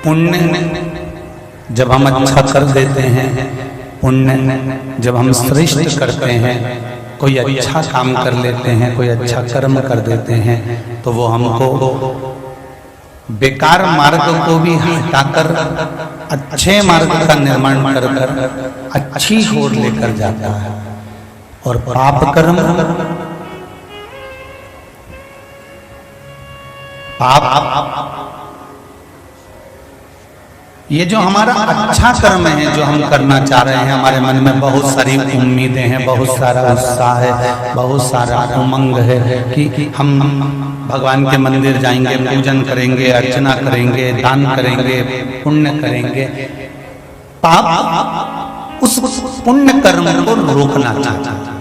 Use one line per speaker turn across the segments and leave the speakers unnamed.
पुण्य जब हम अच्छा कर देते हैं, पुण्य जब हम श्रेष्ठ करते हैं, कोई अच्छा काम कर लेते हैं, कोई अच्छा कर्म कर देते हैं, तो वो हमको बेकार मार्ग को भी हटाकर अच्छे मार्ग का निर्माण कर कर अच्छी ओर लेकर जाता है। और पाप कर्म, पाप ये जो हमारा अच्छा कर्म है, जो हम करना चाह रहे हैं, हमारे मन में बहुत सारी उम्मीदें हैं, बहुत सारा उत्साह है, बहुत सारा उमंग है कि हम भगवान के मंदिर जाएंगे, पूजन करेंगे, अर्चना करेंगे, दान करेंगे, पुण्य करेंगे। पाप उस पुण्य कर्म को रोकना चाहता है।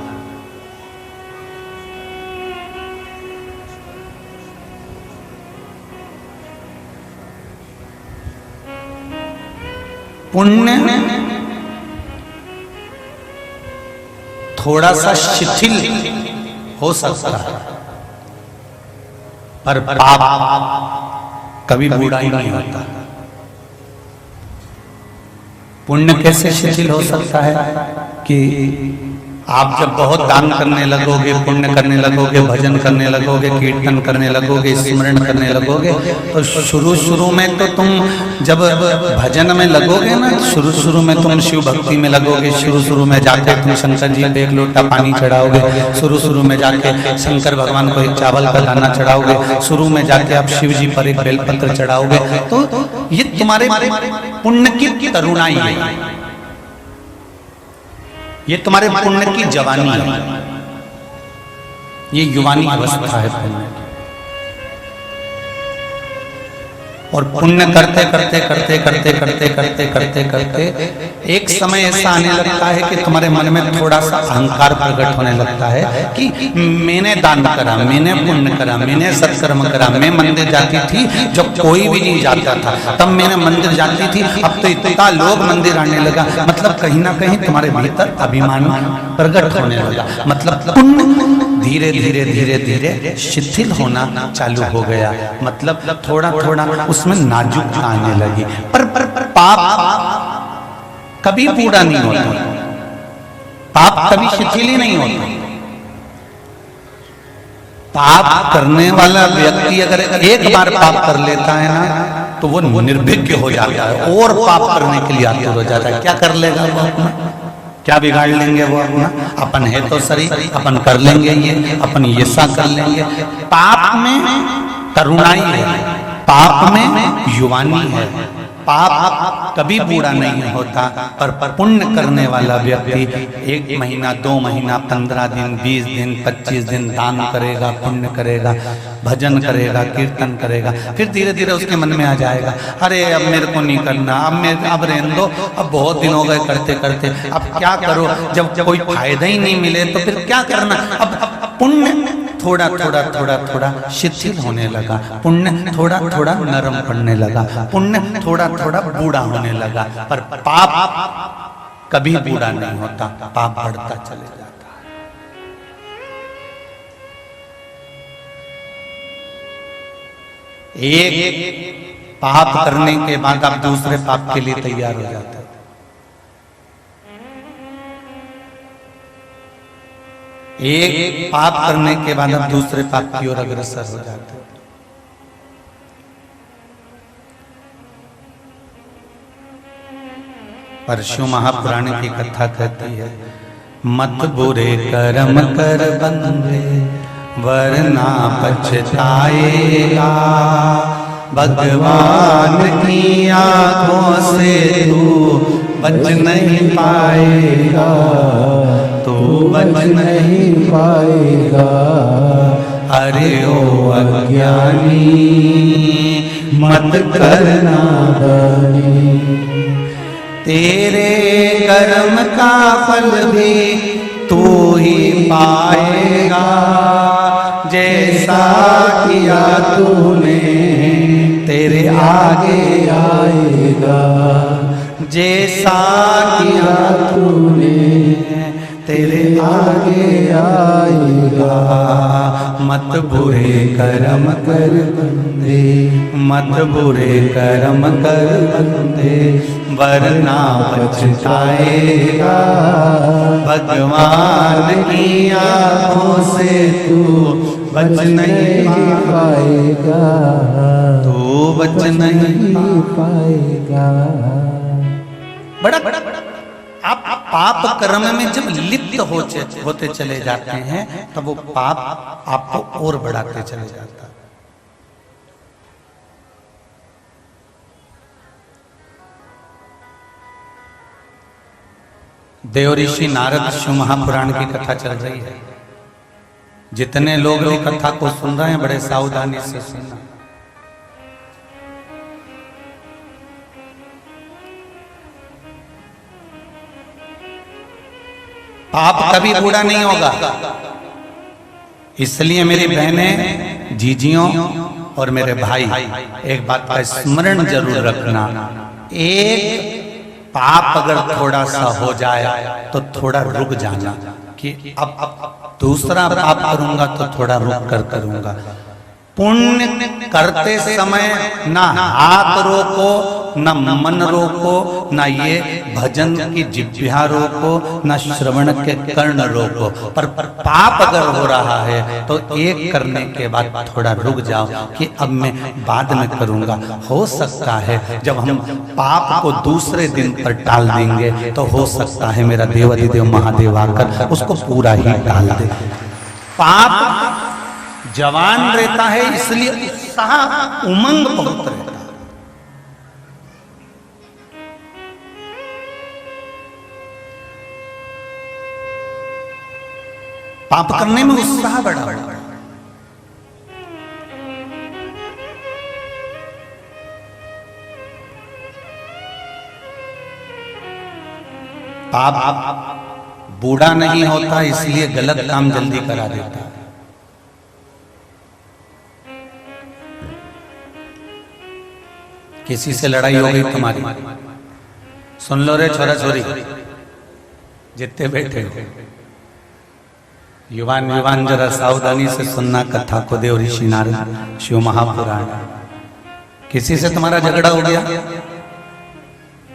पुण्य थोड़ा सा शिथिल हो सकता है, पर पाप कभी बुरा ही नहीं होता। पुण्य कैसे शिथिल हो सकता है कि आप जब बहुत दान करने लगोगे, पुण्य करने लगोगे, भजन करने लगोगे, कीर्तन करने लगोगे, स्मरण करने लगोगे, तो शुरू में तो तुम जब भजन में लगोगे ना, शुरू में तुम शिव भक्ति में लगोगे, शुरू में जाके तुम शंकर जी पे एक लोटा पानी चढ़ाओगे, शुरू में जाके शंकर भगवान को एक चावल का दाना चढ़ाओगे, शुरू में जाके आप शिव जी पर एक बेलपत्र चढ़ाओगे। तो ये तुम्हारे पुण्य की तरुणाई है, ये तुम्हारे पुण्य की जवानी है, ये युवानी अवस्था है पुण्य की। और पुण्य करते करते करते करते करते करते करते करते एक समय ऐसा आने लगता है कि तुम्हारे मन में थोड़ा सा अहंकार प्रकट होने लगता है कि मैंने दान करा, मैंने पुण्य करा, मैंने सत्कर्म करा, मैं मंदिर जाती थी जब कोई भी नहीं जाता था, तब मैंने मंदिर जाती थी, अब तो इतना लोग मंदिर आने लगा। मतलब कहीं ना कहीं तुम्हारे भीतर अभिमान प्रकट होने लगा, मतलब पुण्य धीरे धीरे धीरे धीरे शिथिल होना चालू हो गया, मतलब थोड़ा थोड़ा उसमें नाजुक आने लगी। पर पाप कभी पूरा नहीं होता, पाप कभी शिथिल ही नहीं होता। पाप करने वाला व्यक्ति अगर एक बार पाप कर लेता है ना, तो वो निर्भीक हो जाता है और पाप करने के लिए आतुर हो जाता है। क्या कर लेगा वो अपना, क्या बिगाड़ लेंगे वो अपना, अपन है तो सही, अपन कर लेंगे ये, अपन ये सा कर लेंगे। पाप में तरुणाई है, पाप में युवानी है, पाप कभी बुरा नहीं होता। पर पुण्य करने वाला व्यक्ति 1 महीना, 2 महीना, 15 दिन, 20 दिन, 25 दिन दान करेगा, पुण्य करेगा, भजन करेगा, कीर्तन करेगा, फिर धीरे धीरे उसके मन में आ जाएगा, अरे अब मेरे को नहीं करना, अब रहने दो, अब बहुत दिन हो गए करते करते, अब क्या करो, जब कोई फायदा ही नहीं मिले तो फिर क्या करना। अब पुण्य थोड़ा थोड़ा थोड़ा थोड़ा शिथिल होने लगा, पुण्य थोड़ा थोड़ा नरम पड़ने लगा, पुण्य थोड़ा थोड़ा बूढ़ा होने लगा। पर पाप कभी बूढ़ा नहीं होता, पाप बढ़ता चले जाता है। एक पाप करने के बाद आप दूसरे पाप के लिए तैयार हो जाते हैं। एक पाप करने के बाद आप दूसरे पाप की ओर अग्रसर हो जाते हैं। परशु महापुराण की कथा कहती है, मत बुरे कर्म कर बंदे वरना पछताएगा, भगवान की आंखों से तू बच नहीं पाएगा, तू बच नहीं पाएगा। अरे ओ अज्ञानी मत करना दानी, तेरे कर्म का फल भी तू ही पाएगा, जैसा किया तूने तेरे आगे आएगा, जैसा किया तूने तेरे आगे आएगा। मत बुरे कर्म कर बंदे, मत बुरे कर्म कर बंदे, वरना पछताएगा। भगवान की आंखों से तू बच नहीं पाएगा, तू बच नहीं पाएगा। बड़ा आप पाप कर्म में जब लिप्त होते चले जाते हैं तब वो पाप आपको और बढ़ाते चले जाता है। देव ऋषि नारद शिव महापुराण की कथा चल रही है। जितने लोग भी कथा को सुन रहे हैं बड़े सावधानी से सुनना। पाप कभी बूढ़ा नहीं होगा, इसलिए मेरी बहनें, जीजियों और मेरे भाई एक बात का स्मरण जरूर रखना। एक पाप अगर थोड़ा सा हो जाए तो थोड़ा रुक जाना कि अब दूसरा पाप करूंगा तो थोड़ा रुक कर करूंगा। पुण्य करते समय ना हाथ रोको, ना मन रोको, ना ये भजन की जिह्वा रोको, ना श्रवण के कर्ण रोको। पर पाप अगर हो रहा है तो एक करने के बाद थोड़ा रुक जाओ कि अब मैं बाद में करूंगा। हो सकता है जब हम पाप को दूसरे दिन पर टाल देंगे तो हो सकता है मेरा देवाधिदेव महादेव आकर उसको पूरा ही टाल दे। पाप जवान रहता है इसलिए उत्साह उमंग बहुत रहता है। पाप करने में उत्साह बढ़ा। पाप बूढ़ा नहीं होता इसलिए गलत काम जल्दी करा देता है। किसी से लड़ाई हो गई तुम्हारी, सुन लो रे छोरा छोरी जितने बैठे हो, युवान युवान जरा सावधानी से सुनना कथा को। देव ऋषि नारद शिव महापुराण। किसी से तुम्हारा झगड़ा हो गया,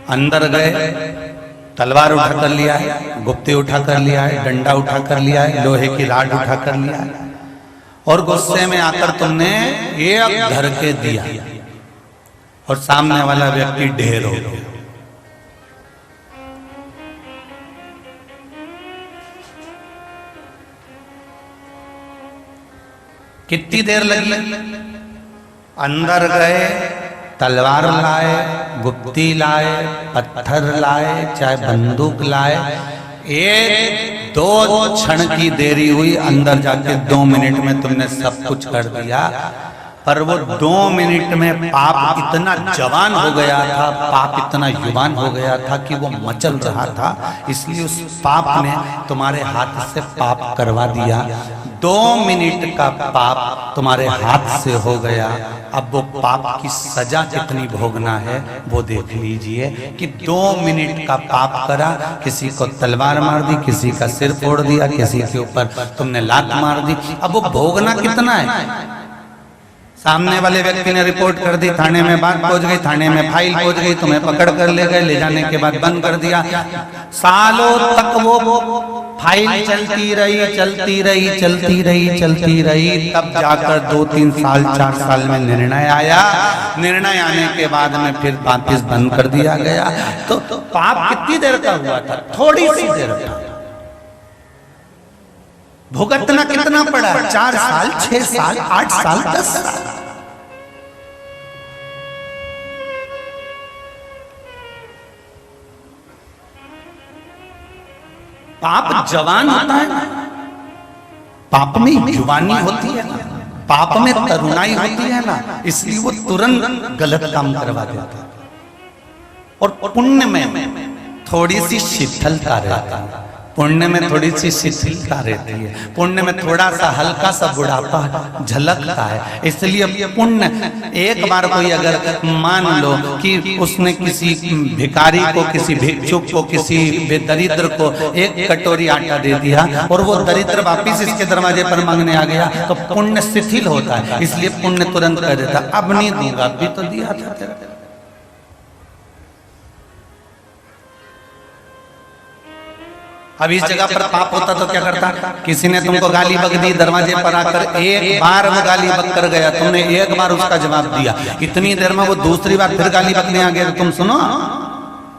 अंदर गए, तलवार उठा कर लिया है, गुप्ती उठा कर लिया है, डंडा उठा कर लिया है, लोहे की राड उठा कर लिया है और गुस्से में आकर तुमने एक धर के दिया और सामने वाला व्यक्ति ढेर हो गया। कितनी देर लगी? अंदर गए, तलवार लाए, गुप्ती लाए, पत्थर लाए, चाहे बंदूक लाए, एक दो क्षण की देरी हुई। अंदर जाके 2 मिनट में तुमने सब कुछ कर दिया। पर वो 2 मिनट में पाप इतना जवान हो गया था, पाप इतना युवान हो गया था कि वो मचल रहा था। इसलिए उस पाप ने तुम्हारे हाथ से पाप करवा दिया। 2 मिनट का पाप तुम्हारे हाथ से हो गया। अब वो पाप की सजा कितनी भोगना है वो देख लीजिए कि 2 मिनट का पाप करा, किसी को तलवार मार दी, किसी का सिर फोड़ दिया, किसी के ऊपर तुमने लात मार दी। अब वो भोगना कितना है? सामने वाले व्यक्ति ने रिपोर्ट कर दी, थाने में बात पहुंच गई, थाने में फाइल पहुंच गई, तुम्हें पकड़ कर ले गए, ले जाने के बाद बंद कर दिया। सालों तक वो फाइल चलती रही, चलती रही, चलती रही, चलती रही। तब जाकर 2-3 साल 4 साल में निर्णय आया। निर्णय आने के बाद में फिर वापिस बंद कर दिया गया। तो पाप कितनी देर का हुआ था? थोड़ी सी देर का। भुगतना कितना पड़ा? 4 साल, 6 साल, 8 साल, 10 साल। पाप जवान होता है ना, पाप में युवानी होती है ना, पाप में तरुणाई होती है ना, इसलिए वो तुरंत गलत काम करवा देता है। और पुण्य में थोड़ी सी शीतलता रहता है। पुण्य में थोड़ी सी शिथिलता रहती है, पुण्य में थोड़ा सा हल्का सा बुढ़ापा झलकता है। इसलिए पुण्य एक बार कोई अगर मान लो कि उसने किसी भिखारी को, किसी भिक्षुक को, किसी बेदरिद्र को एक कटोरी आटा दे दिया और वो दरिद्र वापिस इसके दरवाजे पर मांगने आ गया तो पुण्य शिथिल होता है। इसलिए पुण्य तुरंत कह देता अब नहीं दूंगा, अभी तो दिया था तेरा। अब इस जगह पर पाप होता तो क्या करता? किसी ने तुमको गाली बक दी, दरवाजे पर आकर एक बार वो गाली बक कर गया, तुमने एक बार उसका जवाब दिया, इतनी देर में वो दूसरी बार फिर गाली बकने आ गया तो तुम सुनो,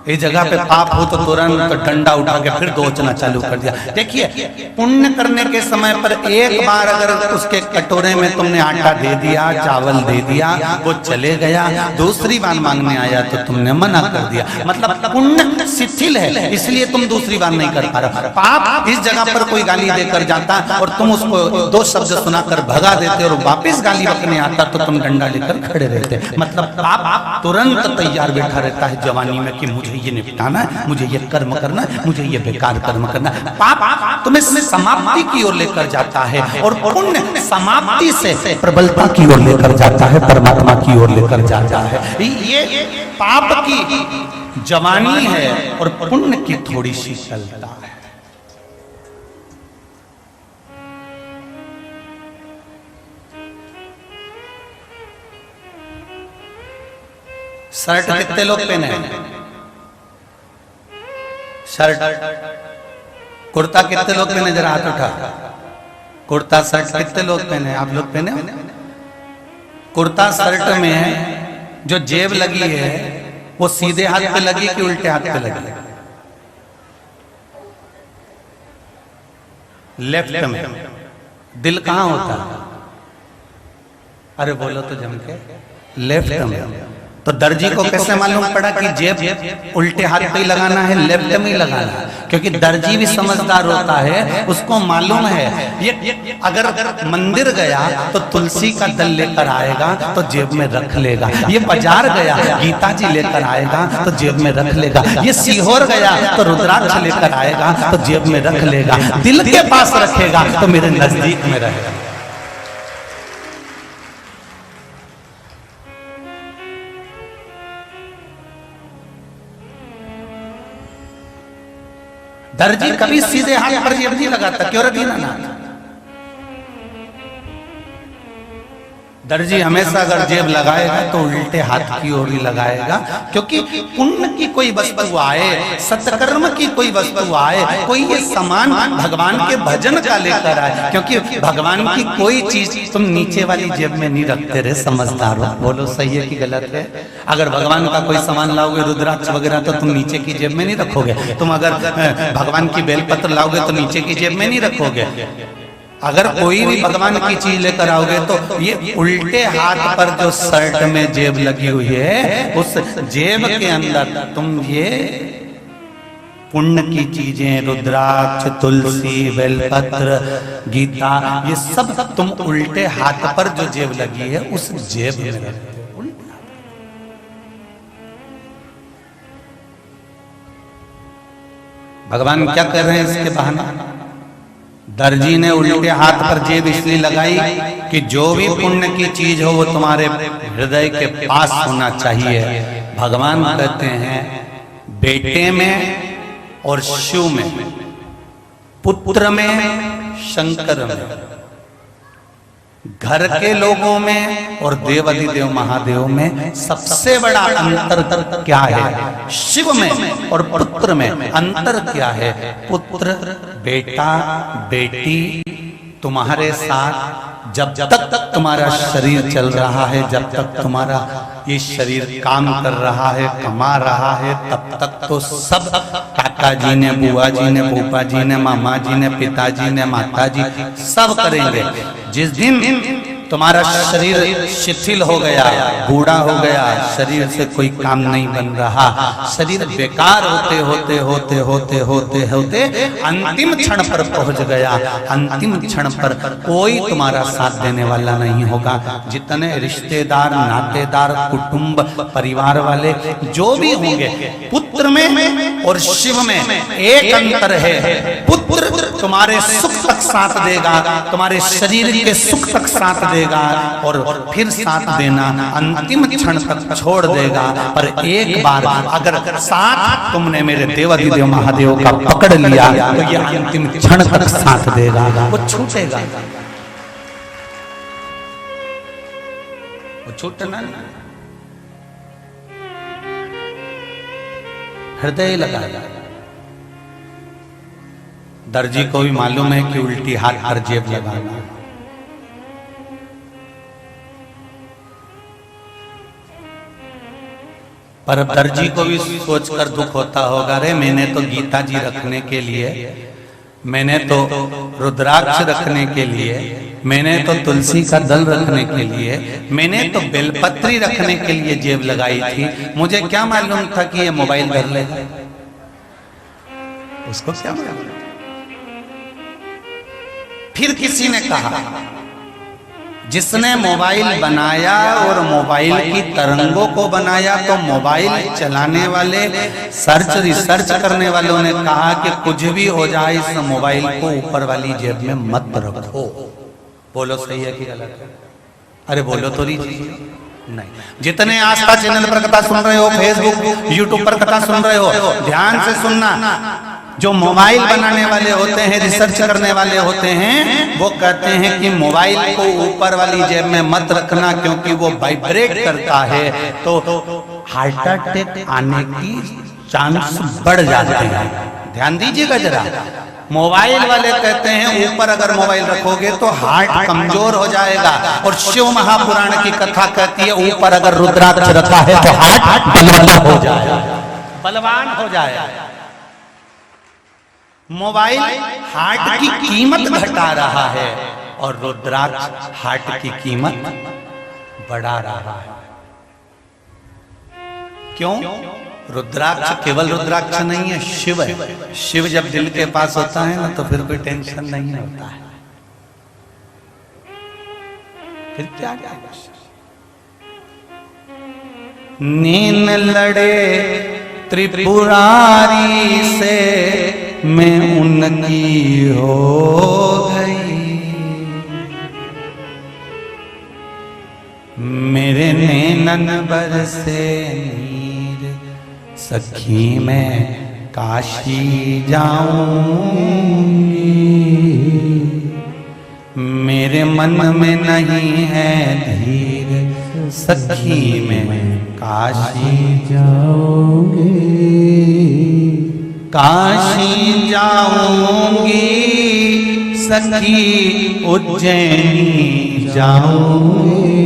इस जगह पे पाप हो तो तुरंत डंडा उठा के फिर दोचना चालू कर दिया। देखिए पुण्य करने के समय पर एक बार अगर उसके कटोरे में तुमने आटा दे दिया, चावल दे दिया, वो चले गया, दूसरी बार मांगने आया तो तुमने मना कर दिया, मतलब पुण्य शिथिल है, इसलिए तुम दूसरी बार नहीं कर पा रहे। पाप इस जगह पर कोई गाली देकर जाता और तुम उसको दो शब्द सुनाकर भगा देते और वापिस गाली बकने आता तो तुम डंडा लेकर खड़े रहते। मतलब पाप तुरंत तैयार बैठा रहता है जवानी में कि मुझे ये निपटाना है, मुझे ये कर्म करना है, मुझे ये बेकार कर्म करना है। पाप तुम्हें समाप्ति की ओर लेकर जाता है और पुण्य समाप्ति से प्रबलता की ओर लेकर जाता है, परमात्मा की ओर लेकर जाता है। ये पाप की जवानी है और पुण्य की थोड़ी सी शीतलता है। शर्ट कितने लोग पहने हैं? शर्ट कुर्ता कितने लोग पहने? जरा हाथ उठा। कुर्ता शर्ट कितने लोग पहने? आप लोग पहने? कुर्ता शर्ट में जो जेब लगी है वो सीधे हाथ पे लगी कि उल्टे हाथ पे लगी? लेफ्ट में। दिल कहां होता है? अरे बोलो तो जम के। लेफ्ट में। तो दर्जी को कैसे मालूम पड़ा कि जेब उल्टे हाथ पे ही लगाना है, लेफ्ट में ही लगाना है? क्योंकि दर्जी भी समझदार होता है, उसको मालूम है ये अगर मंदिर गया तो तुलसी का दल लेकर आएगा तो जेब में रख लेगा, ये बाजार गया गीता जी लेकर आएगा तो जेब में रख लेगा, ये सीहोर गया तो रुद्राक्ष लेकर आएगा तो जेब में रख लेगा, दिल के पास रखेगा तो मेरे नजदीक में रहेगा। दर्जी कभी सीधे हाथ पर जेब नहीं लगाता, क्यों रखी ना? दर्जी हमेशा अगर जेब लगाएगा तो उल्टे हाथ की ओर ही लगाएगा, क्योंकि पुण्य की कोई वस्तु आए, सत्कर्म की कोई वस्तु आए, कोई ये सामान भगवान के भजन का लेकर आए, क्योंकि भगवान की कोई चीज तुम नीचे वाली जेब में नहीं रखते रहे। समझदार हो, बोलो सही है कि गलत है? अगर भगवान का कोई सामान लाओगे, रुद्राक्ष वगैरह, तो तुम नीचे की जेब में नहीं रखोगे। तुम अगर भगवान की बेलपत्र लाओगे तो नीचे की जेब में नहीं रखोगे। अगर कोई भी भगवान की चीज लेकर आओगे तो ये उल्टे हाथ पर जो शर्ट में जेब लगी हुई है, उस जेब के अंदर तुम ये पुण्य की चीजें, रुद्राक्ष, तुलसी, बेलपत्र, गीता, ये सब तुम उल्टे हाथ पर जो जेब लगी है उस जेब में रखते हो। भगवान क्या कर रहे हैं इसके बहाने? दर्जी ने उल्टे हाथ पर जेब इसलिए लगाई कि जो भी पुण्य की चीज हो वो तुम्हारे हृदय के पास होना चाहिए। भगवान कहते हैं बेटे में और शिव में, पुत्र में, शंकर में, घर के लोगों में और देवाधिदेव महादेव में सबसे बड़ा अंतर क्या है? शिव में और पुत्र में अंतर क्या है? पुत्र, बेटा, बेटी तुम्हारे साथ जब तक तुम्हारा शरीर चल रहा है, जब तक तुम्हारा ये शरीर काम कर रहा है, कमा रहा है, तब तक तो सब काका जी ने, बुआ जी ने, फूफा जी ने, मामा जी ने, पिताजी ने, माता जी सब करेंगे। जिस दिन तुम्हारा शरीर शिथिल हो गया, बूढ़ा हो गया, शरीर से कोई काम नहीं बन रहा, शरीर बेकार होते होते होते होते होते होते अंतिम क्षण पर पहुंच गया। अंतिम क्षण पर कोई तुम्हारा साथ देने वाला नहीं होगा। जितने रिश्तेदार, नातेदार, कुटुंब, परिवार वाले जो भी होंगे, पुत्र में और शिव में एक अंतर है। पुत्र तुम्हारे सुख तक साथ देगा, तुम्हारे शरीर के सुख तक साथ देगा और फिर साथ देना अंतिम क्षण तक छोड़ देगा। पर एक बार अगर साथ तुमने मेरे देवाधिदेव महादेव का पकड़ लिया तो ये अंतिम क्षण तक साथ देगा, वो छूटेगा, वो छूटना नहीं। हृदय लगा। दर्जी को भी मालूम है कि उल्टी हाथ पर जेब लगाना, पर दर्जी को भी सोचकर दुख होता होगा, रे मैंने तो गीता जी रखने के लिए, मैंने तो रुद्राक्ष रखने के लिए, मैंने तो तुलसी का दल रखने के लिए, मैंने तो बेलपत्री रखने के लिए जेब लगाई थी, मुझे क्या मालूम था कि ये मोबाइल धर लेगा। उसको क्या मालूम। फिर किसी ने कहा, जिसने मोबाइल बनाया और मोबाइल की तरंगों को बनाया, तो मोबाइल चलाने वाले, रिसर्च करने वालों ने कहा कि कुछ भी हो जाए इस मोबाइल को ऊपर वाली जेब में मत रखो। बोलो सही है कि गलत है? अरे बोलो तो नहीं। जितने आस्था चैनल पर कथा सुन रहे हो, फेसबुक यूट्यूब पर कथा सुन रहे हो, ध्यान से सुनना। जो मोबाइल बनाने वाले होते हैं, रिसर्च करने वाले होते हैं, वो कहते हैं कि मोबाइल को ऊपर वाली जेब में मत रखना, क्योंकि वो वाइब्रेट करता है तो हार्ट अटैक आने की चांस बढ़ जाते हैं। ध्यान दीजिएगा जरा। मोबाइल वाले कहते हैं ऊपर अगर मोबाइल रखोगे तो हार्ट कमजोर हो जाएगा, और शिव महापुराण की कथा कहती है ऊपर अगर रुद्राक्ष रखा है तो हार्ट बलवान हो जाएगा, बलवान हो जाएगा। मोबाइल हार्ट की कीमत घटा रहा है और रुद्राक्ष हार्ट की कीमत बढ़ा रहा है। क्यों? रुद्राक्ष केवल रुद्राक्ष नहीं है, शिव है। शिव जब दिल के पास होता है ना तो फिर कोई टेंशन नहीं होता है। फिर क्या नीन लड़े त्रिपुरारी से मैं उनकी हो गई, मेरे नैनन बरसे नीर, सखी मैं काशी जाऊंगी, मेरे मन में नहीं है धीर, सखी मैं काशी जाऊंगी, काशी जाऊंगी सखी, उज्जैनी जाऊंगी,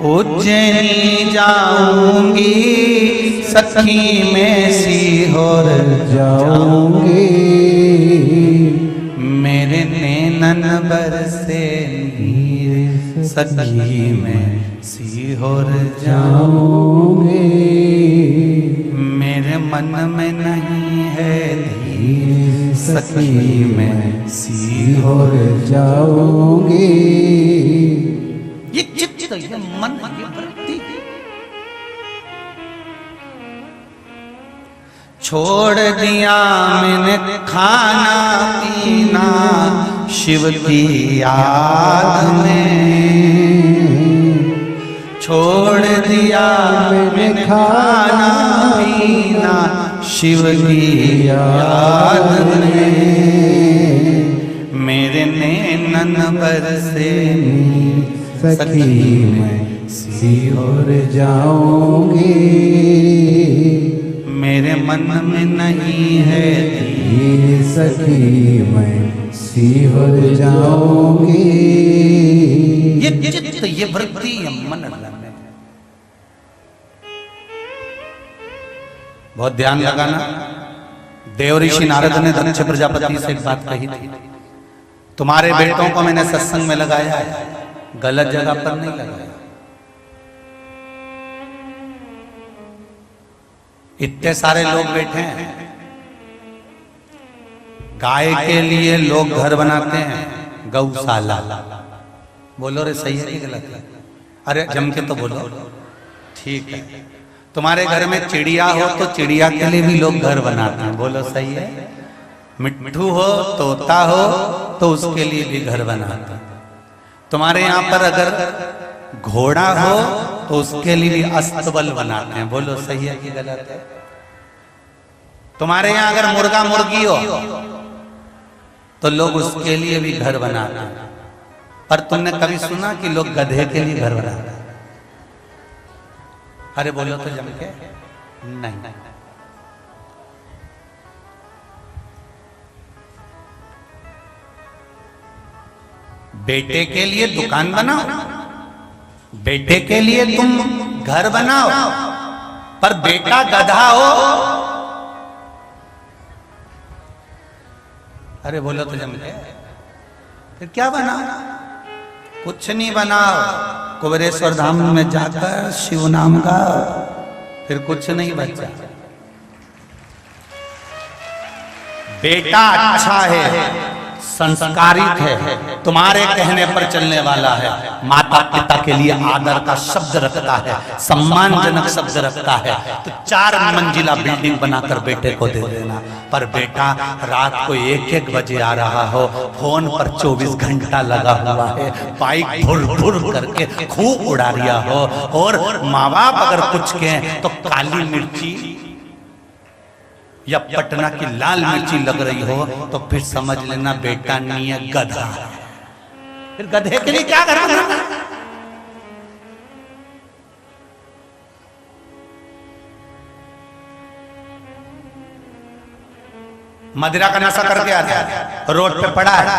उज्जैनी जाऊंगी सखी, मैं सीहोर जाऊंगी, मेरे नैनन बरसे नीर, सखी मैं सीहोर जाऊंगी, मेरे मन में नहीं है धीर, सखी मैं सीहोर जाऊंगी। ये चित्त, ये मन, ये वृत्ति छोड़ दिया मैंने खाना पीना शिव की याद में, छोड़ दिया मैंने खाना पीना शिव की याद में, मेरे नैनन बरसे सखी मैं सीहोर जाऊंगी, मेरे मन में नहीं है धीर, सखी मैं सीहोर जाऊंगी। ये चित्त, ये वृत्ति, मन में बहुत ध्यान लगाना। देव ऋषि नारद ने दक्ष प्रजापति से एक बात कही थी, तुम्हारे बेटों को मैंने सत्संग में लगाया है, गलत जगह पर नहीं लगाया। इतने सारे लोग बैठे हैं, गाय के लिए लोग घर बनाते हैं, गौशाला। बोलो रे, सही है कि गलत है? अरे जम के तो बोलो, ठीक है। तुम्हारे घर में चिड़िया हो तो चिड़िया के लिए भी लोग घर बनाते हैं, बोलो सही है। मिट्ठू हो, तोता हो तो उसके लिए भी घर बनाते हैं। तुम्हारे यहाँ पर अगर घोड़ा हो तो उसके लिए भी अस्तबल बनाते हैं, बोलो सही है कि गलत है? तुम्हारे यहाँ अगर मुर्गा मुर्गी हो तो लोग उसके लिए भी घर बनाते हैं। पर तुमने कभी सुना कि लोग गधे के लिए घर बनाते हैं? अरे बोलो तो जम के, नहीं। बेटे के लिए दुकान बनाओ, बेटे के लिए तुम घर बनाओ, पर बेटा गधा हो, अरे बोलो तो जम के, फिर क्या बनाओ? कुछ नहीं बनाओ। कुबेरेश्वर धाम में जाकर शिव नाम का, फिर कुछ नहीं बचा। बेटा अच्छा है, संस्कारित है, तुम्हारे कहने पर चलने वाला है, माता पिता के लिए आदर का शब्द रखता है, सम्मानजनक शब्द रखता है, तो 4 मंजिला बिल्डिंग बनाकर बेटे को दे देना। पर बेटा रात को 1-1 बजे आ रहा हो, फोन पर 24 घंटा लगा हुआ है, बाइक भुर भुर करके खूब उड़ा रिया हो, और माँ बाप अगर कुछ कहें तो काली मिर्ची या पटना की लाल मिर्ची लग रही हो तो फिर समझ लेना बेटा नहीं है, गधा है। फिर गधे के लिए क्या करना? मदिरा का नशा करके आता है, रोड पे पड़ा है,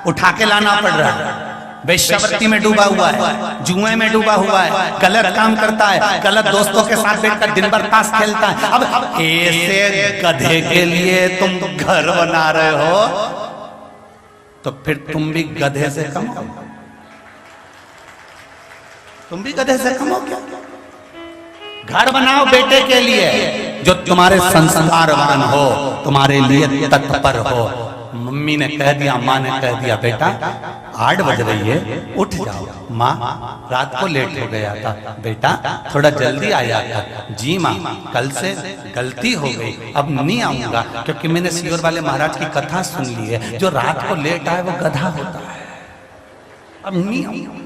उठा के लाना पड़ रहा है, वेश्यावृत्ति में डूबा हुआ है, जुए में डूबा हुआ है, गलत काम करता है, गलत दोस्तों के साथ बैठकर दिन भर ताश खेलता है। अब ऐसे गधे के लिए तुम घर बना रहे हो तो फिर तुम भी गधे से कम हो? तुम भी गधे से कम हो क्या? घर बनाओ बेटे के लिए जो तुम्हारे संस्कारवान हो, तुम्हारे लिए तत्पर हो। मम्मी ने कह दिया, माँ ने कह दिया, बेटा 8 बज रही है, उठ जाओ। माँ रात को लेट हो गया था, बेटा थोड़ा जल्दी आया था। जी माँ, कल से गलती हो गई, अब नहीं आऊंगा, क्योंकि मैंने सियोर वाले महाराज की कथा सुन ली है, जो रात को लेट आए वो गधा होता है, अब नहीं आऊंगा।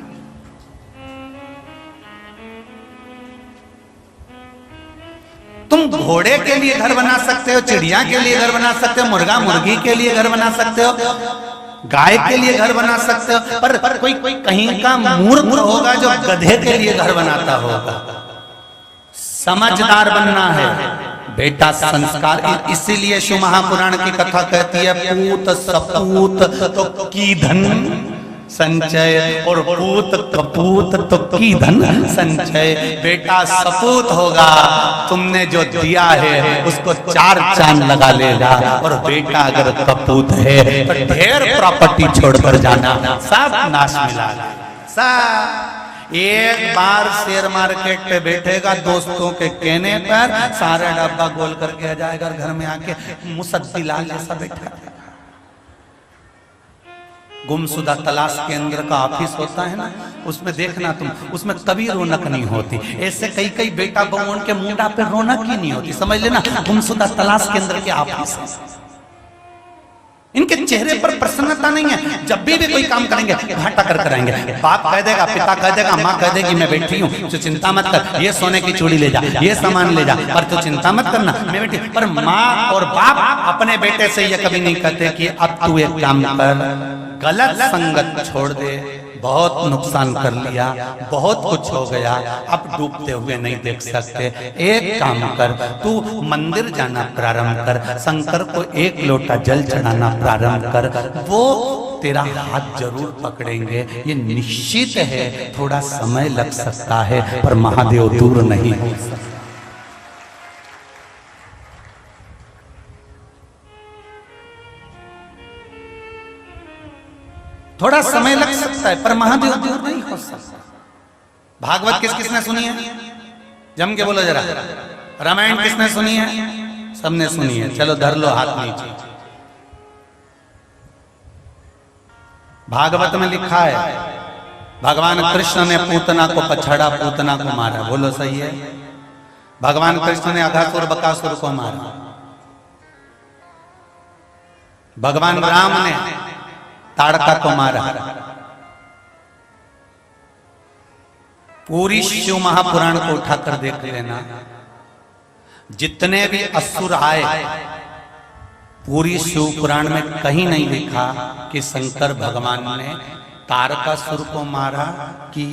तुम घोड़े के लिए घर बना सकते हो, चिड़िया के लिए घर बना सकते हो, मुर्गा मुर्गी के लिए घर बना सकते हो, गाय के लिए घर बना सकते हो, पर कोई कहीं का मूर्ख होगा जो गधे के लिए घर बनाता होगा। समझदार बनना है बेटा, संस्कार। इसीलिए शिव महापुराण की कथा कहती है, पूत सपूत तो की धन संचय, और पूत कपूत तो की धन संचय। बेटा सपूत होगा, तुमने जो दिया है उसको 4 चांद लगा लेगा, और बेटा अगर कपूत है तो ढेर प्रॉपर्टी छोड़कर जाना, सब नाश मिला सब। एक बार शेयर मार्केट पे बैठेगा, दोस्तों के कहने पर सारा डब्बा गोल करके आ जाएगा, घर में आके मुसद्दी लाल जैसा बैठा। गुमशुदा तलाश केंद्र का ऑफिस होता है ना, उसमें देखना तुम, उसमें कभी रौनक नहीं होती। ऐसे कई बेटा बहुओं के मुंडा पे रौनक ही नहीं होती, समझ लेना। गुमशुदा तलाश केंद्र के ऑफिस है, इनके चेहरे पर प्रसन्नता नहीं है। जब भी कोई काम करेंगे घाटा कर कराएंगे। बाप कह देगा, पिता कह देगा, माँ कह देगी मैं बैठी हूँ, तो चिंता मत कर, ये सोने की चूड़ी ले जा, ये सामान ले जा, पर तू चिंता मत करना मैं बैठी। पर माँ और बाप अपने बेटे से ये कभी नहीं कहते कि अब तू एक काम कर, गलत संगत छोड़ दे, बहुत नुकसान कर लिया, बहुत कुछ हो गया, अब डूबते हुए नहीं देख सकते। एक काम कर, तू मंदिर जाना प्रारंभ कर, शंकर को 1 लोटा जल चढ़ाना प्रारंभ कर, वो तेरा हाथ जरूर पकड़ेंगे। ये निश्चित है, थोड़ा समय लग सकता है, पर महादेव दूर नहीं हो सकता। थोड़ा समय लग सकता है पर महादेव दूर नहीं हो सकता। भागवत किसने सुनी है? जम के बोलो जरा। रामायण किसने सुनी है? सबने सुनी है। चलो धर लो हाथ नीचे। भागवत में लिखा है भगवान कृष्ण ने पूतना को पछाड़ा, पूतना को मारा। बोलो सही है? भगवान कृष्ण ने अघासुर बकासुर को मारा। भगवान राम ने ताड़का को मारा। पूरी शिव महापुराण को उठाकर देख लेना, जितने भी असुर आए पूरी शिव पुराण में कहीं नहीं लिखा कि शंकर भगवान ने तारकासुर को मारा कि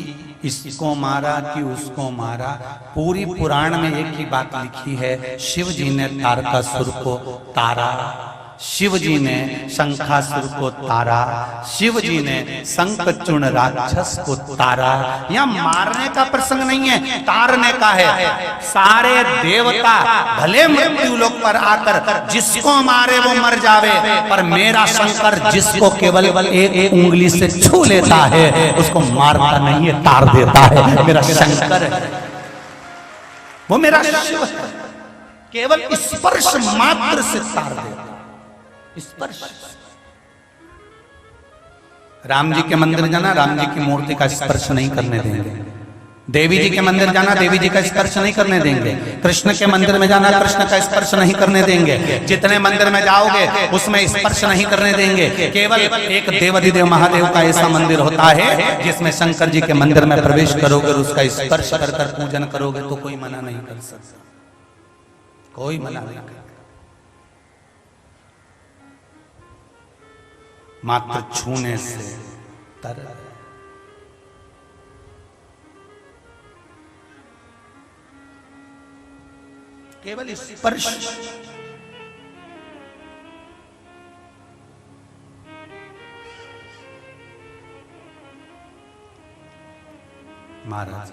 इसको मारा कि उसको मारा। पूरी पुराण में एक ही बात लिखी है, शिव जी ने तारकासुर को तारा, शिव जी ने शंखासुर को तारा, शिव जी ने शंखचूर्ण राक्षस को तारा। यहां मारने का प्रसंग नहीं है, तारने का है। सारे देवता भले मृत्यु लोक पर आकर जिसको मारे वो मर जावे, पर मेरा शंकर जिसको केवल एक उंगली से छू लेता है उसको मारता नहीं है, तार देता है। मेरा शंकर है, वो मेरा शिव है, केवल स्पर्श मात्र से तार देता। स्पर्श। राम जी के मंदिर जाना, राम जी की मूर्ति का स्पर्श नहीं करने देंगे। देवी जी के मंदिर जाना, देवी जी का स्पर्श नहीं करने देंगे। कृष्ण के मंदिर में जाना, कृष्ण का स्पर्श नहीं करने देंगे। जितने मंदिर में जाओगे उसमें स्पर्श नहीं करने देंगे। केवल एक देवाधिदेव महादेव का ऐसा मंदिर होता है जिसमें शंकर जी के मंदिर में प्रवेश करोगे और उसका स्पर्श कर कर पूजन करोगे तो कोई मना नहीं कर सकता, कोई मना नहीं कर। मात्र छूने से तर केवल स्पर्श। महाराज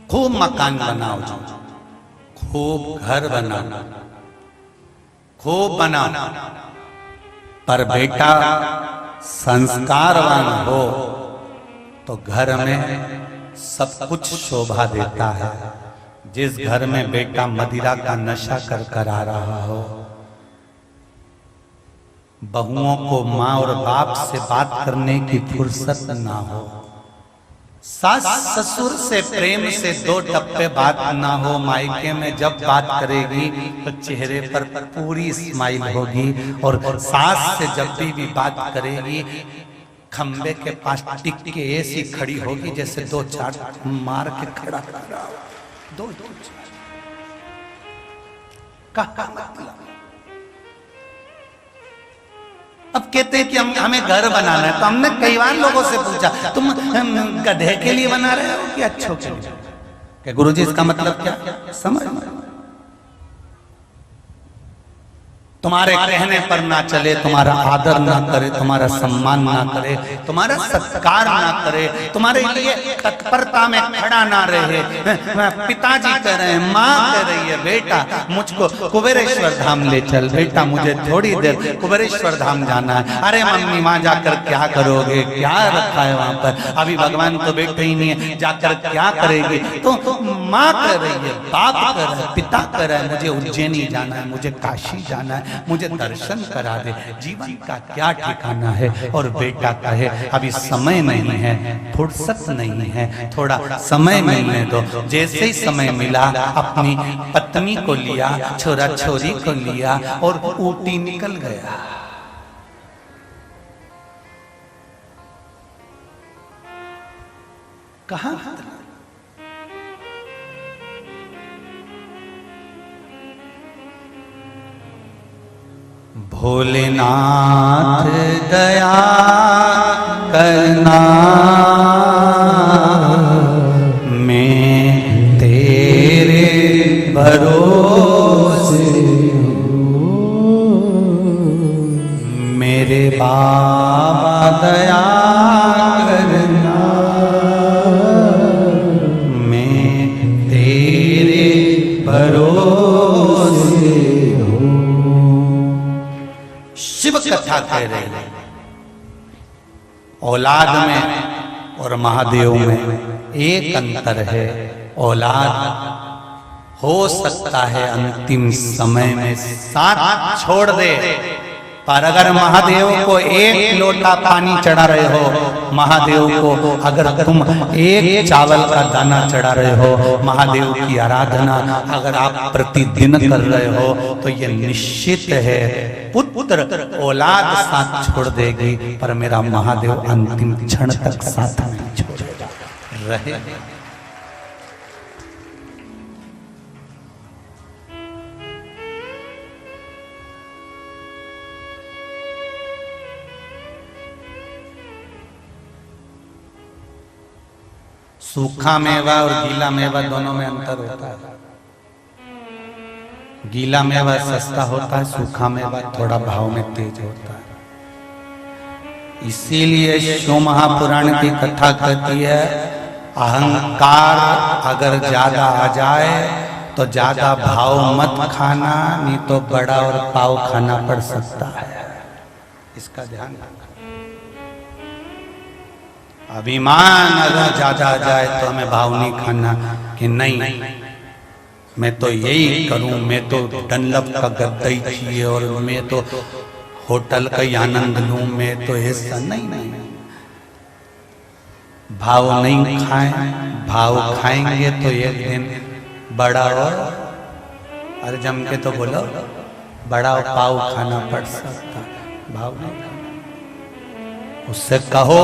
खूब मकान बनाओ, खूब घर बनाओ, खूब बनाओ, पर बेटा संस्कारवान हो तो घर में सब कुछ शोभा देता है। जिस घर में बेटा मदिरा का नशा कर कर आ रहा हो, बहुओं को माँ और बाप से बात करने की फुर्सत ना हो, सास ससुर से प्रेम से दो टप्पे बात ना हो, मायके में जब बात करेगी तो चेहरे पर पूरी स्माइल होगी, और सास से जब भी बात करेगी खंबे के पास टिक के ऐसी खड़ी होगी जैसे दो चार मार के खड़ा कर रहा हो। दो मतलब अब कहते हैं कि हमें घर बनाना है, तो हमने कई बार लोगों से पूछा तुम गधे के लिए बना रहे हो कि अच्छों के लिए? क्या गुरुजी इसका मतलब क्या? समझ तुम्हारे कहने पर ना चले, तुम्हारा आदर ना करे, तुम्हारा सम्मान ना करे, तुम्हारा सत्कार ना करे, तुम्हारे लिए तत्परता में खड़ा ना रहे। पिताजी कह रहे हैं, माँ कह रही है बेटा मुझको कुबेरेश्वर धाम ले चल, बेटा मुझे थोड़ी देर कुबेरेश्वर धाम जाना है। अरे मम्मी वहां जाकर क्या करोगे, क्या रखा है वहां पर, अभी भगवान तो बैठे ही नहीं है, जाकर क्या करेगी? तो माँ कह रही है, बाप कह रहा है, पिता कह रहा है मुझे उज्जैनी जाना है, मुझे काशी जाना है, मुझे दर्शन करा दे। जीवन का क्या ठिकाना है? और बेटा कहे अभी समय नहीं है, फुर्सत नहीं है, थोड़ा समय मिलने दो। जैसे ही समय मिला अपनी पत्नी को लिया, छोरा छोरी को लिया और ऊटी निकल गया। कहां? भोलेनाथ दया करना, मैं तेरे भरोसे मेरे बाबा दया करना, मैं तेरे भरोसे कथा कह रही है। औलाद में और महादेव में एक अंतर है, औलाद हो सकता है अंतिम समय में साथ छोड़ दे, पर अगर महादेव को एक लोटा पानी चढ़ा रहे हो, महादेव को अगर तुम एक चावल का दाना चढ़ा रहे हो, महादेव की आराधना अगर आप प्रतिदिन कर रहे हो, तो ये निश्चित है पुत्र औलाद साथ छोड़ देगी, पर मेरा महादेव अंतिम क्षण तक साथ नहीं छोड़ेगा। रहे सूखा मेवा और गीला मेवा दोनों में अंतर होता है। गीला मेवा सस्ता होता है, सूखा मेवा थोड़ा भाव में तेज होता है। इसीलिए शिव महापुराण की कथा कहती है, अहंकार अगर ज्यादा आ जाए तो ज्यादा भाव मत खाना, नहीं तो बड़ा और पाव खाना पड़ सकता है। इसका ध्यान रखना। अभिमान अगर ज्यादा आ जाए तो हमें भाव नहीं खाना कि नहीं मैं तो यही करूं, मैं तो डनलप का गद्दा ही चाहिए और मैं तो होटल का ही आनंद लूं, मैं तो ऐसा नहीं। भाव नहीं खाएं, भाव खाएंगे तो एक दिन बड़ा और अरे जम के तो बोलो बड़ा और पाव खाना पड़ सकता। भाव नहीं खाना, उससे कहो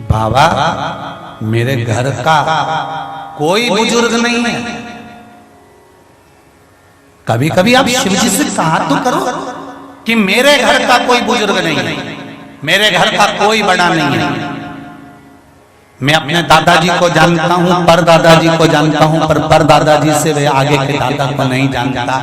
बाबा मेरे घर का कोई बुजुर्ग नहीं है। कभी कभी आप शिव जी से कहा तो करो कि मेरे घर का कोई बुजुर्ग नहीं है, मेरे घर का कोई बड़ा नहीं है। मैं अपने दादाजी को जानता हूँ, पर दादाजी को जानता हूँ, पर दादाजी से वे आगे के दादा को नहीं जानता।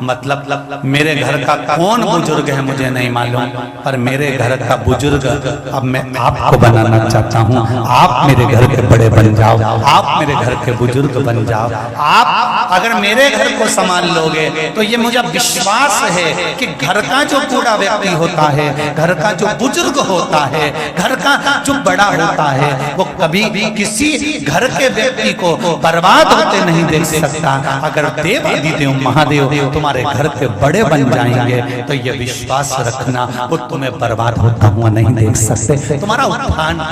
मतलब मेरे घर का कौन बुजुर्ग है मुझे नहीं मालूम, पर मेरे घर का बुजुर्ग अब मैं आपको बनाना चाहता हूँ। आप मेरे घर के बड़े बन जाओ, आप मेरे घर के बुजुर्ग बन जाओ। आप अगर मेरे घर को संभाल लोगे तो ये मुझे विश्वास है कि घर का जो बूढ़ा व्यक्ति होता है, घर का जो बुजुर्ग होता है, घर का जो बड़ा होता है, वो कभी किसी घर के व्यक्ति को बर्बाद होते नहीं देख सकता। अगर देव आदिदेव महादेव तुम्हारे घर के बड़े बन जाएंगे तो ये विश्वास रखना वो तुम्हें बर्बाद होता हुआ नहीं देख सकते। तुम्हारा उत्थान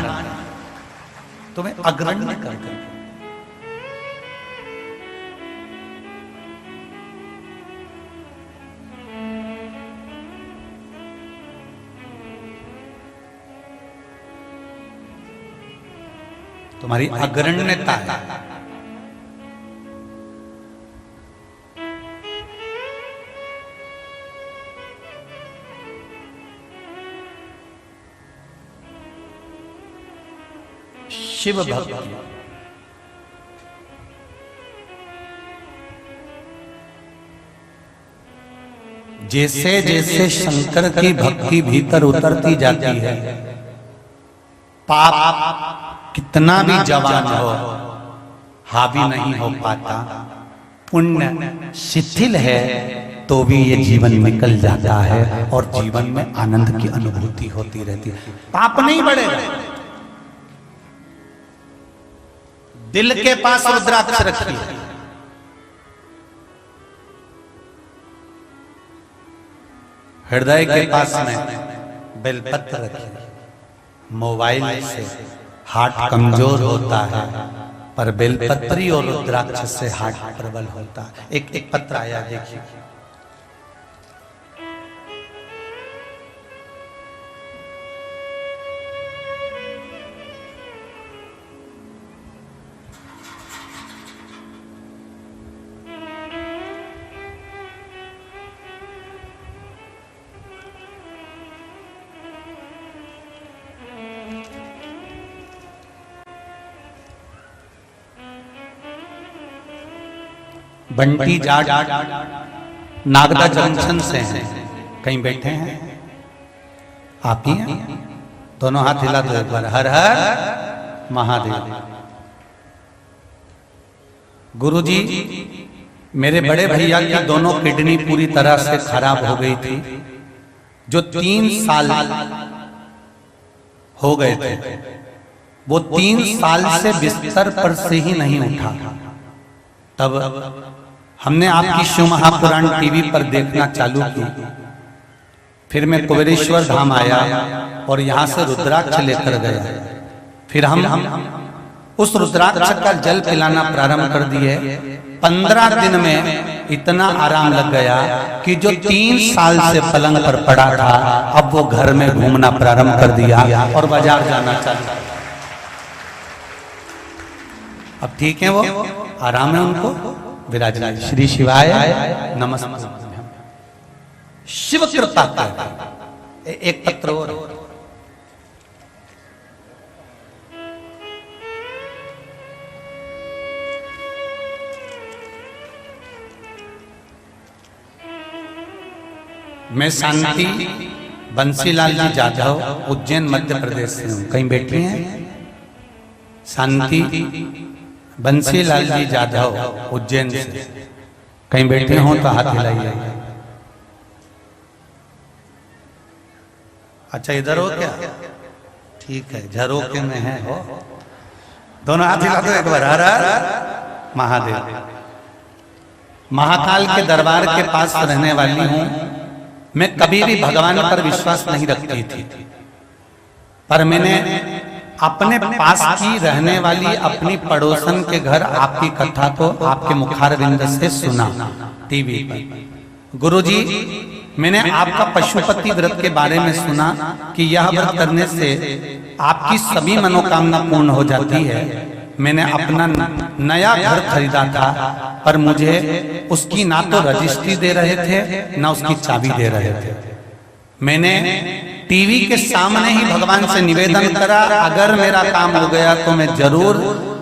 तुम्हें अग्रणी कर देंगे। तुम्हारी अग्रण्यता है। शिव भक्ति जैसे जैसे शंकर की भक्ति भीतर उतरती जाती है, पाप कितना भी जवान हो हावी नहीं हो पाता। पुण्य शिथिल है तो भी ये जीवन निकल जाता है और जीवन में आनंद की अनुभूति होती रहती है। पाप नहीं बढ़ेगा। दिल के पास रुद्राक्ष रखिए, हृदय के पास में बेलपत्र रखिए। मोबाइल से हार्ट कमजोर होता है, पर बेलपत्री और रुद्राक्ष से हार्ट प्रबल होता है। एक पत्र आया देखिए। बंटी जाट नागदा जंक्शन से हैं, कहीं बैठे हैं? आप ही हैं? दोनों हाथ हिला दो एक बार। हर हर महादेव। गुरुजी, मेरे बड़े भैया की दोनों किडनी पूरी तरह से खराब हो गई थी, जो 3 साल हो गए थे, वो 3 साल से बिस्तर पर से ही नहीं उठा। तब हमने आपकी शिव महापुराण टीवी पर देखना चालू की। फिर मैं कुबेरेश्वर धाम आया और यहाँ से रुद्राक्ष लेकर गया। फिर हम उस रुद्राक्ष का जल पिलाना प्रारंभ कर दिए। 15 दिन में इतना आराम लग गया कि जो 3 साल से पलंग पर पड़ा था, अब वो घर में घूमना प्रारंभ कर दिया और बाजार जाना चालू। अब ठीक है, वो आराम है, उनको विराजमान। श्री शिवाय नमस्ते। शिव कृपा का एक पत्र और। मैं शांति बंसीलाल जी जाधव, उज्जैन मध्य प्रदेश से हूँ। कहीं बैठी हैं? शांति बंसीलाल जी जाधव, उज्जैन से। कहीं बैठे हो तो हाथ हिलाइए। अच्छा, इधर हो क्या? ठीक है, झरोके में है हो। दोनों हाथ हिला दो एक बार। हर हर महादेव। महाकाल के दरबार के पास रहने वाली हूँ। मैं कभी भी भगवान पर विश्वास नहीं रखती थी, पर मैंने अपने पास की रहने वाली अपनी पड़ोसन के घर आपकी कथा को आपके मुखारविंद से सुना टीवी पर। गुरुजी, मैंने आपका पशुपति व्रत के बारे में सुना कि यह व्रत करने से आपकी सभी मनोकामना पूर्ण हो जाती है। मैंने अपना नया घर खरीदा था, पर मुझे उसकी ना तो रजिस्ट्री दे रहे थे ना उसकी चाबी दे रहे थे। मैंने टीवी के सामने ही भगवान से निवेदन करा, अगर मेरा काम हो गया तो मैं जरूर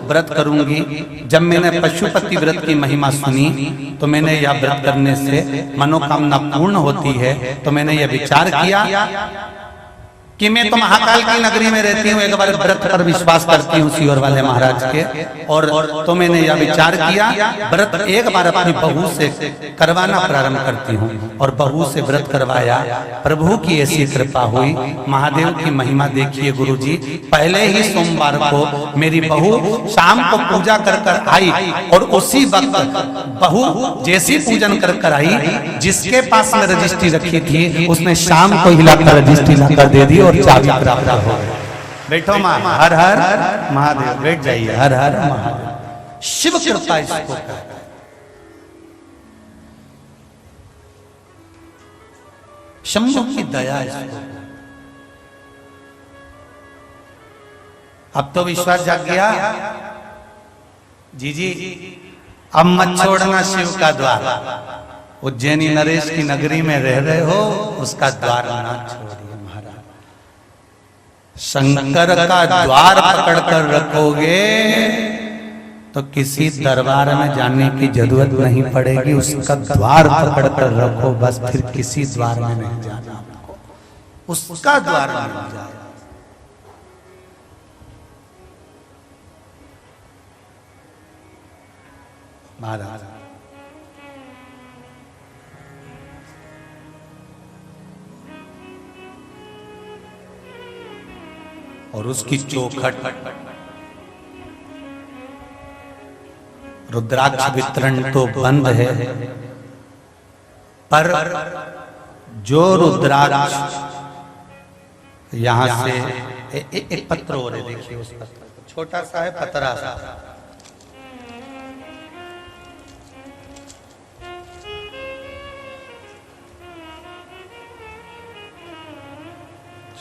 व्रत करूंगी। जब मैंने पशुपति व्रत की महिमा सुनी तो मैंने यह व्रत करने से मनोकामना पूर्ण होती है। तो मैंने यह विचार किया कि मैं तो महाकाल की नगरी में रहती हूँ, एक बार व्रत पर विश्वास करती हूँ सीहोर वाले महाराज के। और तो मैंने यह विचार किया, व्रत एक बार अपनी बहू से करवाना प्रारंभ करती हूँ। और बहू से व्रत करवाया। प्रभु की ऐसी कृपा हुई। महादेव की महिमा देखिए गुरुजी। पहले ही सोमवार को मेरी बहू शाम को पूजा कर कर आई, और उसी वक्त बहू जैसी पूजन कर कर आई, जिसके पास में रजिस्ट्री रखी थी उसने शाम को हिलाकर रजिस्ट्री लाकर दे दी और चाबी प्राप्त हो गई। बैठो माँ। हर हर महादेव। बैठ जाइए। हर हर महादेव। शिव कृपा इसको कहते हैं। शंभु की दया इसको। अब तो विश्वास जाग गया जी। अब मत छोड़ना शिव का द्वार। उज्जैनी नरेश की नगरी में रह रहे हो, उसका द्वार ना छोड़िए महाराज। शंकर का द्वार पकड़ कर रखोगे तो किसी दरबार में जाने की जरूरत नहीं पड़ेगी। उसका द्वार पकड़ कर रखो बस, फिर किसी द्वार में नहीं जाना आपको, उसका द्वार मिल जाए। महाराज और उसकी चौखट रुद्राक्ष वितरण तो बंद है, पर जो रुद्राक्ष यहां से एक पत्र और है, देखिए उस पत्र छोटा सा है, पतरा सा।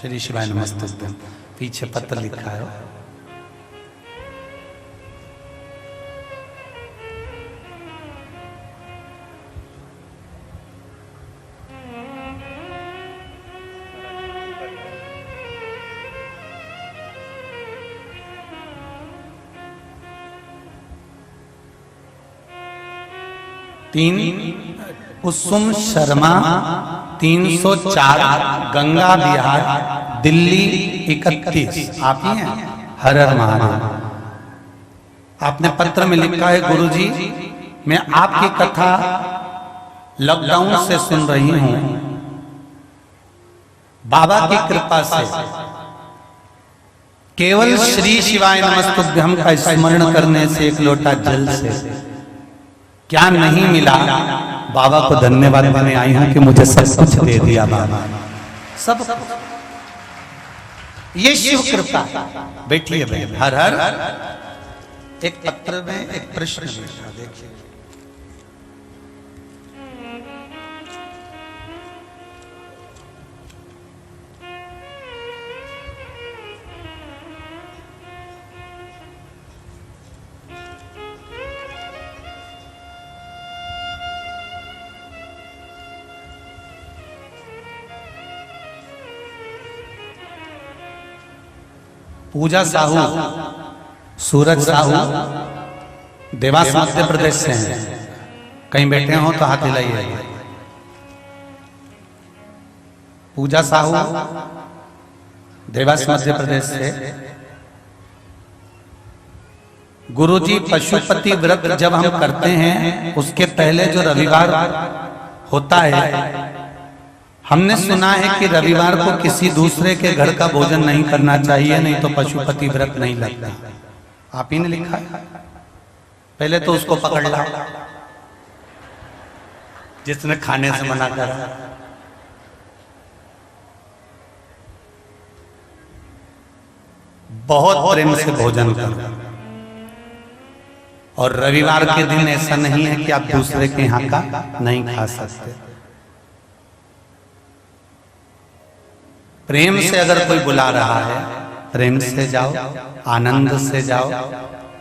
श्री शिवाय नमस्ते। पीछे पत्र लिखा है। तीन कुसुम शर्मा 304 गंगा विहार दिल्ली 31। आप ही हैं? हर हर महादेव। आपने पत्र में लिखा है, गुरुजी मैं आपकी कथा लॉकडाउन से सुन रही हूं। बाबा की कृपा से केवल श्री शिवाय नमस्तुभ्यम का स्मरण करने से, एक लोटा जल से क्या नहीं मिला। बाबा को धन्यवाद देने आई हूं कि मुझे सब कुछ दे दिया बाबा, सब। ये शिव कृपा। बैठिए भाई। हर हर। एक पत्र में एक प्रश्न लिखा, देखिए। पूजा साहू, सूरज साहू, देवास मध्य प्रदेश से हैं। कहीं बैठे हो तो हाथ हिलाइए। पूजा साहू देवास मध्य प्रदेश से। गुरुजी, पशुपति व्रत जब हम करते हैं उसके पहले जो रविवार होता है, हमने सुना है कि रविवार को किसी दूसरे के घर का भोजन नहीं करना चाहिए, नहीं तो पशुपति व्रत नहीं लगता। आप ही ने लिखा है। पहले तो उसको पकड़ ला जिसने खाने से मना करा। बहुत प्रेम से भोजन करो, और रविवार के दिन ऐसा नहीं है कि आप दूसरे के यहाँ का नहीं खा सकते। प्रेम से अगर कोई बुला रहा है, प्रेम से जाओ, आनंद से जाओ,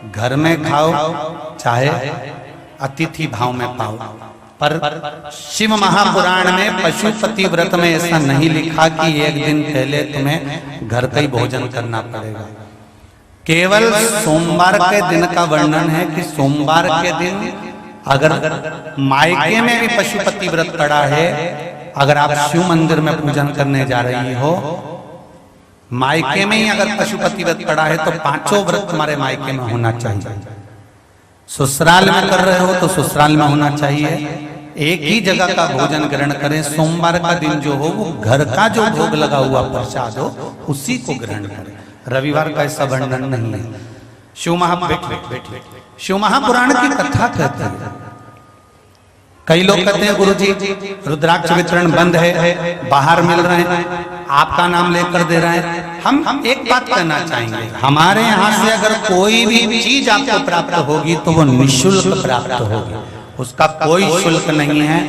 घर में खाओ, चाहे अतिथि भाव में पाओ। पर शिव महापुराण में पशुपति व्रत में ऐसा नहीं लिखा कि एक दिन पहले तुम्हें घर का ही भोजन करना पड़ेगा। केवल सोमवार के दिन का वर्णन है कि सोमवार के दिन अगर मायके में भी पशुपति व्रत पड़ा है, अगर आप शिव मंदिर में पूजन करने जा रही हो, मायके में ही अगर पशुपति व्रत पड़ा है तो पांचों व्रत तुम्हारे मायके में होना चाहिए। ससुराल में कर रहे हो तो ससुराल में होना चाहिए। एक ही जगह का भोजन ग्रहण करें। सोमवार का दिन जो हो वो घर का जो भोग लगा हुआ प्रसाद हो उसी को ग्रहण करें। रविवार का ऐसा वर्णन नहीं है। शिव महापुराण की कथा कहते हैं। कई लोग कहते हैं गुरुजी रुद्राक्ष वितरण बंद है, बाहर मिल रहे हैं, आपका नाम लेकर दे रहे हैं। हम एक बात कहना चाहेंगे, हमारे यहाँ से अगर कोई भी चीज आपको प्राप्त होगी तो वो निःशुल्क प्राप्त होगी, उसका कोई शुल्क नहीं है।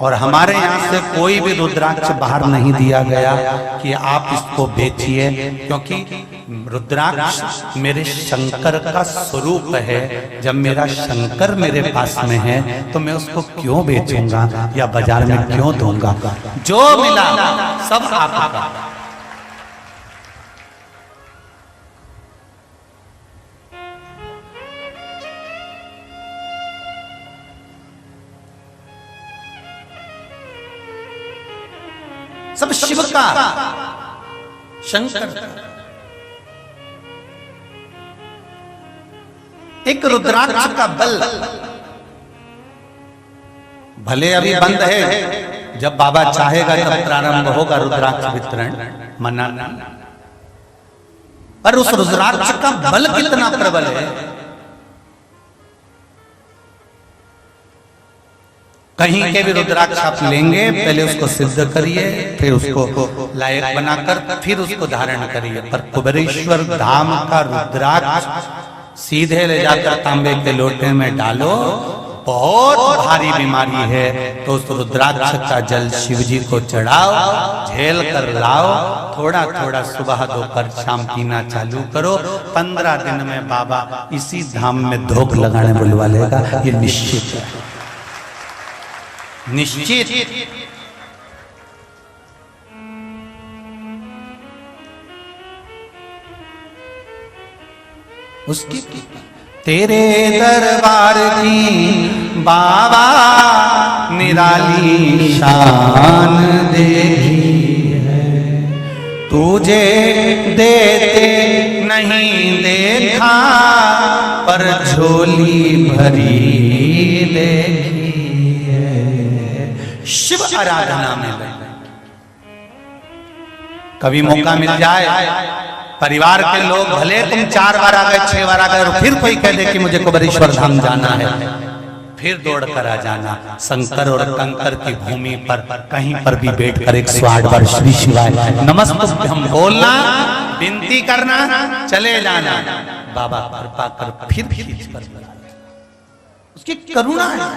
और हमारे यहाँ से कोई भी रुद्राक्ष बाहर नहीं दिया गया कि आप इसको बेचिए, क्योंकि रुद्राक्ष मेरे शंकर का स्वरूप है। जब मेरा शंकर मेरे पास में है तो मैं उसको क्यों बेचूंगा या बाजार में क्यों दूंगा। जो मिला सब आपका। सब शिव का, शंकर का। एक रुद्राक्ष का बल भले अभी बंद है, जब बाबा चाहेगा तब प्रारंभ होगा रुद्राक्ष वितरण, मना नहीं। पर उस रुद्राक्ष का बल कितना प्रबल है। कहीं के भी रुद्राक्ष आप लेंगे, पहले उसको सिद्ध करिए, फिर उसको लायक बनाकर फिर उसको धारण करिए। पर कुबेरेश्वर धाम का रुद्राक्ष सीधे ले जाकर तांबे के लोटे में डालो, बहुत भारी बीमारी है तो उस रुद्राक्ष का जल शिव जी को चढ़ाओ, झेल कर लाओ, थोड़ा थोड़ा सुबह दोपहर शाम पीना चालू करो। 15 दिन में बाबा इसी धाम में धोख लगाने बुलवा लेगा, ये निश्चित है, निश्चित। उसकी तेरे दरबार की बाबा निराली शान देखी है, तुझे देते नहीं देखा पर झोली भरी देखी है। शिव आराधना में लगे। कभी मौका मिल जाए, परिवार के लोग भले तुम 4 बार आ गए 6 बार आ गए और फिर कोई कह दे कि मुझे कुबेरेश्वर धाम जाना है, फिर दौड़ कर आ जाना। शंकर और कंकर की भूमि पर कहीं पर भी बैठ कर 108 बार श्री शिवाय नमस्तुभ्यं बोलना, विनती करना, चले जाना। बाबा कृपा कर फिर खींच कर उसकी करुणा है,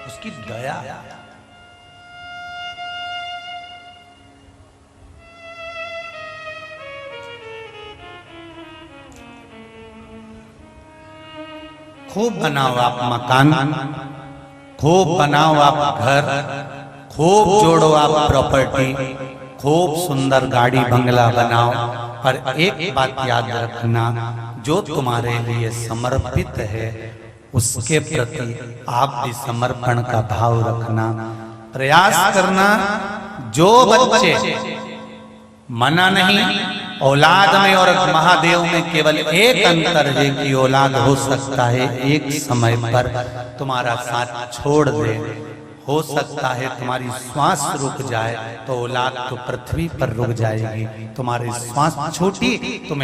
उसकी दया। खूब बनाओ आप मकान, खूब बनाओ आप घर, खूब जोड़ो आप प्रॉपर्टी, खूब सुंदर गाड़ी बंगला बनाओ, पर एक बात याद रखना, जो तुम्हारे लिए समर्पित है उसके प्रति आप भी समर्पण का भाव रखना। प्रयास करना। जो बच्चे, मना नहीं, औलाद में और महादेव में केवल एक अंतर है कि औलाद हो सकता है एक समय पर तुम्हारा साथ छोड़ दे, हो सकता है तुम्हारी श्वास रुक जाए तो औलाद तो पृथ्वी पर रुक जाएगी, तुम्हारी श्वास छोटी तुम्हें